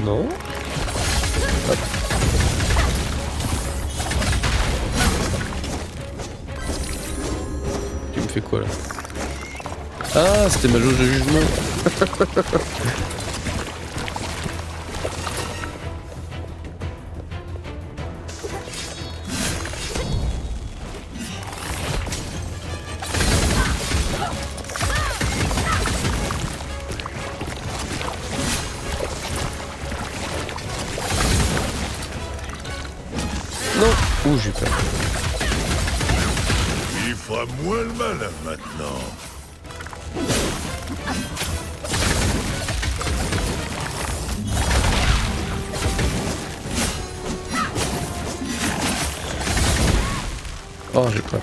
Speaker 1: Non. Hop. Tu me fais quoi là? Ah, c'était ma jauge de jugement. Ouh, j'ai peur.
Speaker 2: Il fera moins le malin maintenant.
Speaker 1: Oh, j'ai peur.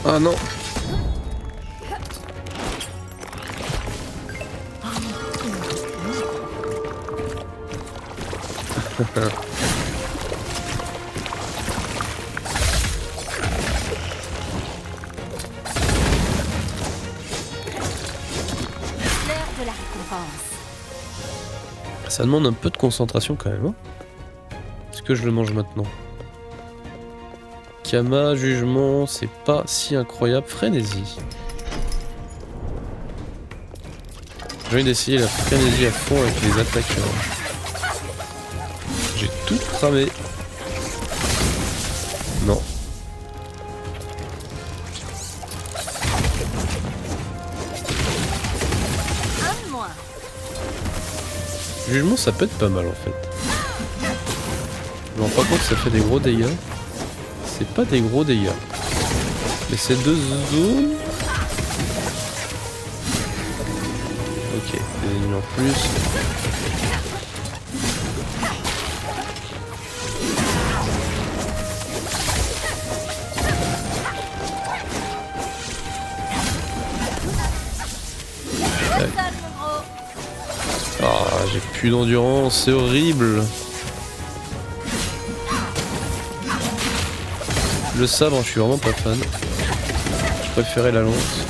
Speaker 1: Ah non.
Speaker 3: De la récompense.
Speaker 1: Ça demande un peu de concentration quand même. Hein. Est-ce que je le mange maintenant? Kama, jugement, c'est pas si incroyable. Frénésie. J'ai envie d'essayer la frénésie à fond avec les attaqueurs. J'ai tout cramé. Non.
Speaker 3: Un de moins.
Speaker 1: Jugement, ça peut être pas mal en fait. Je me rends pas compte que ça fait des gros dégâts. C'est pas des gros dégâts. Mais ces deux zones... Ok, des ennemis en plus. Ouais. Ah, j'ai plus d'endurance, c'est horrible. Le sabre, je suis vraiment pas fan. Je préférais la lance.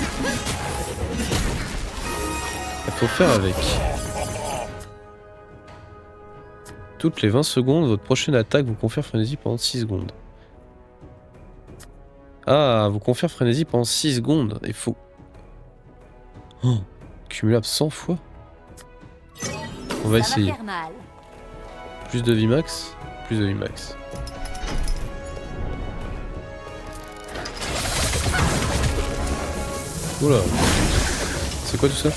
Speaker 1: Il faut faire avec. Toutes les 20 secondes, votre prochaine attaque vous confère frénésie pendant 6 secondes. Ah, vous confère frénésie pendant 6 secondes. Il faut... Oh, cumulable 100 fois. On va essayer. Plus de vie max. Plus de vie max. Oula. C'est quoi tout ça?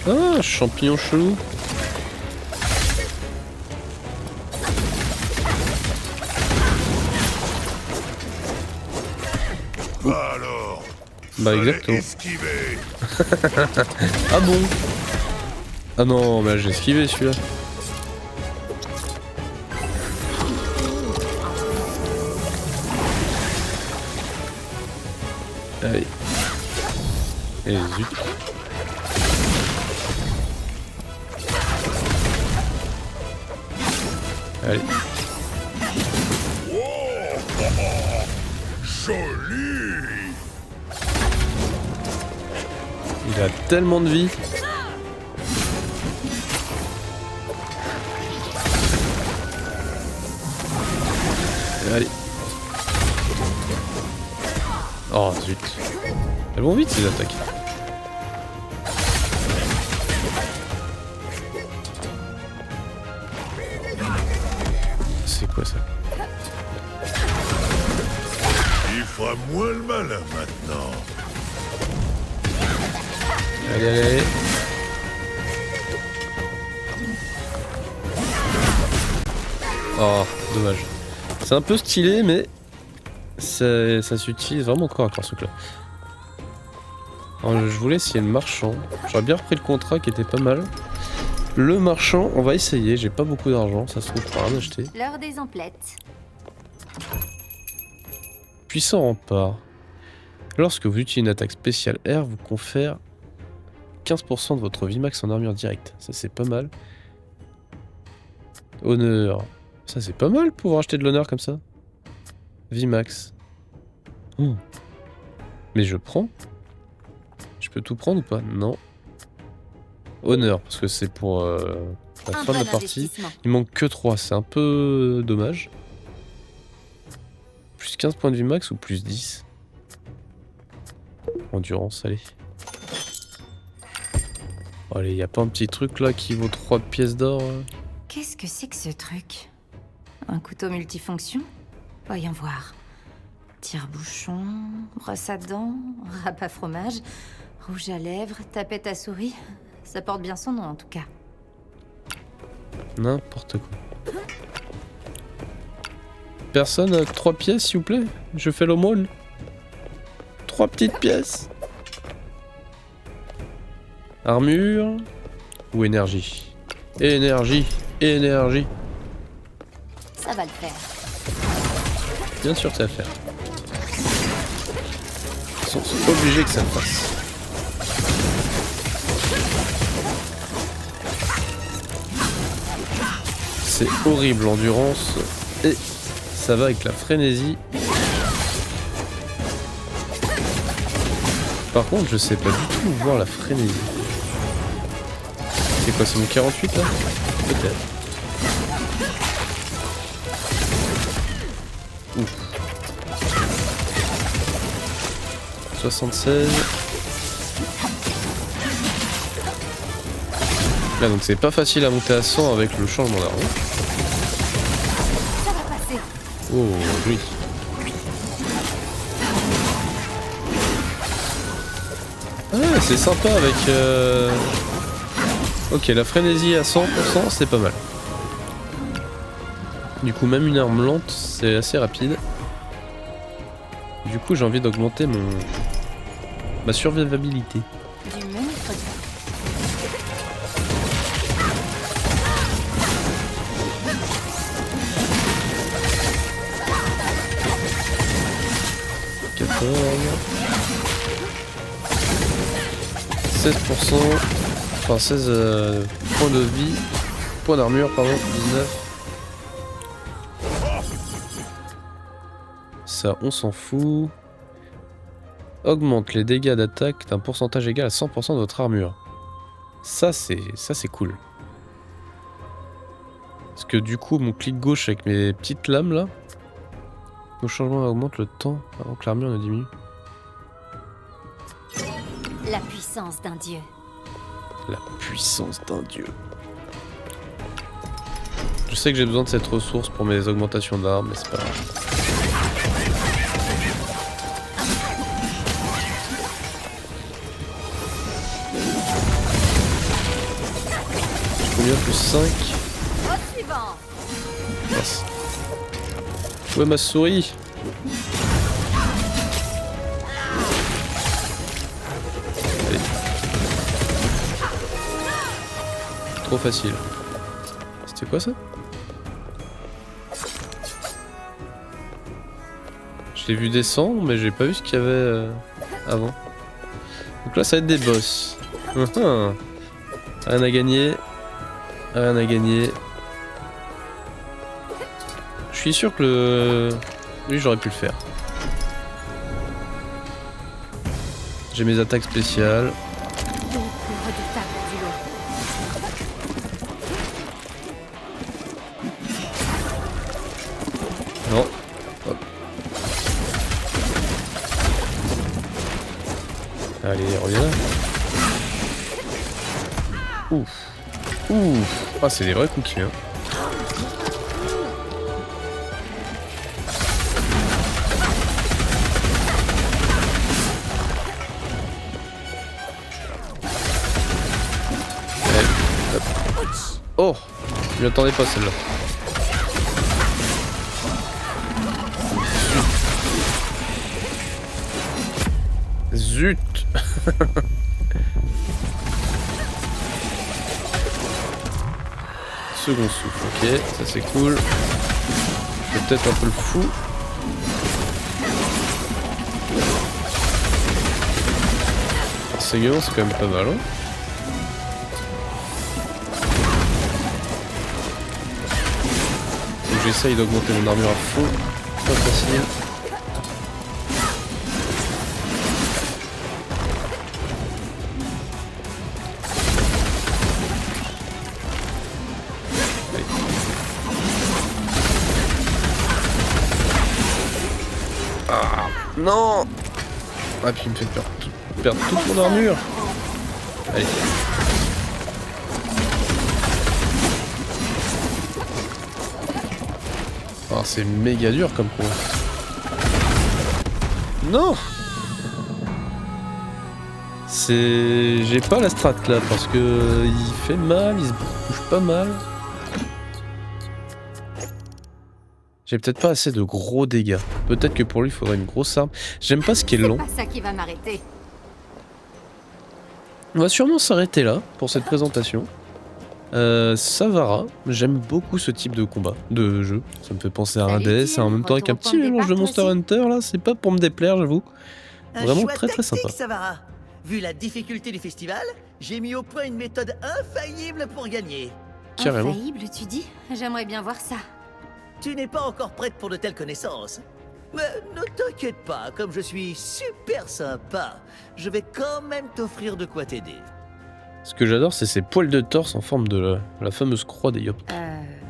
Speaker 1: Ah, champignon chelou.
Speaker 2: Bah alors.
Speaker 1: Bah exactement.
Speaker 2: Esquiver.
Speaker 1: Ah bon? Ah non, mais j'ai esquivé celui-là. Allez. Et zut. Allez.
Speaker 2: Joli.
Speaker 1: Il a tellement de vie. Allez. Oh zut. Elles vont vite ces attaques. C'est quoi ça?
Speaker 2: Il fera moins le malin maintenant.
Speaker 1: Allez, allez, allez. Oh, dommage. C'est un peu stylé, mais ça s'utilise vraiment corps à corps ce truc-là. Alors, je voulais essayer le marchand. J'aurais bien repris le contrat qui était pas mal. Le marchand, on va essayer. J'ai pas beaucoup d'argent, ça se trouve, je peux rien acheter.
Speaker 3: L'heure des emplettes.
Speaker 1: Puissant rempart. Lorsque vous utilisez une attaque spéciale R, vous confère 15% de votre vie max en armure directe. Ça, c'est pas mal. Honneur. Ça, c'est pas mal pour acheter de l'honneur comme ça. Vie max. Oh. Mais je prends. Je peux tout prendre ou pas? Non. Honneur, parce que c'est pour la fin de la partie. Il manque que 3, c'est un peu dommage. Plus 15 points de vie max ou plus 10? Endurance, allez. Allez, y a pas un petit truc là qui vaut 3 pièces d'or?
Speaker 3: Qu'est-ce que c'est que ce truc? Un couteau multifonction? Voyons voir. Tire-bouchon, brosse à dents, râpe à fromage, rouge à lèvres, tapette à souris. Ça porte bien son nom en tout cas.
Speaker 1: N'importe quoi. Personne, 3 pièces s'il vous plaît? Je fais l'aumône. 3 petites pièces. Armure ou énergie? Énergie, énergie.
Speaker 3: Ça va le faire.
Speaker 1: Bien sûr que ça va le faire. Ils sont obligés que ça le fasse. C'est horrible l'endurance et ça va avec la frénésie. Par contre, je sais pas du tout voir la frénésie. C'est quoi, c'est mon 48 là? Peut-être. Ouf. 76. Là donc c'est pas facile à monter à 100 avec le changement d'arme.
Speaker 3: Ça va passer.
Speaker 1: Oh oui. Ah c'est sympa avec... Ok, la frénésie à 100%, c'est pas mal. Du coup, même une arme lente, c'est assez rapide. Du coup, j'ai envie d'augmenter ma survivabilité.
Speaker 3: Du menu produit. « 16%, enfin 16 points de vie, points d'armure, pardon, 19. Ça, on s'en fout. Augmente les dégâts d'attaque d'un pourcentage égal à 100% de votre armure. Ça, c'est cool. Parce que du coup, mon clic gauche avec mes petites lames là, le changement augmente le temps avant que l'armure ne diminue. La puissance d'un dieu.
Speaker 1: La puissance d'un dieu. Je sais que j'ai besoin de cette ressource pour mes augmentations d'armes, mais c'est pas grave. Combien plus 5?
Speaker 3: Au suivant.
Speaker 1: Mince. Où est ma souris? Allez. Trop facile. C'était quoi ça? Je l'ai vu descendre, mais j'ai pas vu ce qu'il y avait avant. Donc là, ça va être des boss. Rien à gagner. Rien à gagner. Je suis sûr que lui, j'aurais pu le faire. J'ai mes attaques spéciales.
Speaker 3: Le plus redoutable du lot.
Speaker 1: Non. Hop. Allez, reviens là. Ouf. Ouf. Ah, c'est des vrais cookies, hein. Allez, hop. Oh, je m'attendais pas celle-là. Zut. Second souffle, ok, ça c'est cool. Je fais peut-être un peu le fou. Enseignement, c'est quand même pas mal, hein. Faut que j'essaye d'augmenter mon armure à fond. Pas facile. Non. Ah puis il me fait perdre toute mon armure. Allez. Oh, c'est méga dur comme combat. Non. C'est... J'ai pas la strat là parce que il fait mal, il se bouge pas mal. J'ai peut-être pas assez de gros dégâts. Peut-être que pour lui, il faudrait une grosse arme. J'aime pas ce qui est long.
Speaker 3: C'est pas ça qui va m'arrêter.
Speaker 1: On va sûrement s'arrêter là pour cette présentation. Savara, j'aime beaucoup ce type de combat, de jeu. Ça me fait penser à un
Speaker 3: Salut,
Speaker 1: DS et
Speaker 3: Tim.
Speaker 1: en même temps avec un
Speaker 3: Retour au
Speaker 1: petit
Speaker 3: point de
Speaker 1: mélange de
Speaker 3: départ,
Speaker 1: Monster
Speaker 3: toi
Speaker 1: Hunter là, c'est pas pour me déplaire, j'avoue.
Speaker 6: Un
Speaker 1: Vraiment
Speaker 6: choix
Speaker 1: très très
Speaker 6: tactique,
Speaker 1: sympa.
Speaker 6: Savara. Vu la difficulté du festival, j'ai mis au point une méthode infaillible pour gagner.
Speaker 1: Carrément.
Speaker 3: Infaillible, tu dis? J'aimerais bien voir ça.
Speaker 6: Tu n'es pas encore prête pour de telles connaissances. Mais ne t'inquiète pas, comme je suis super sympa, je vais quand même t'offrir de quoi t'aider.
Speaker 1: Ce que j'adore, c'est ces poils de torse en forme de la fameuse croix des Yop,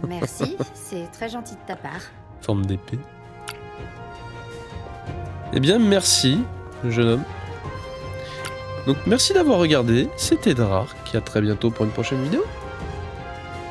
Speaker 3: Merci, c'est très gentil de ta part.
Speaker 1: forme d'épée. Eh bien, merci, jeune homme. Donc, merci d'avoir regardé. C'était Drark. À très bientôt pour une prochaine vidéo.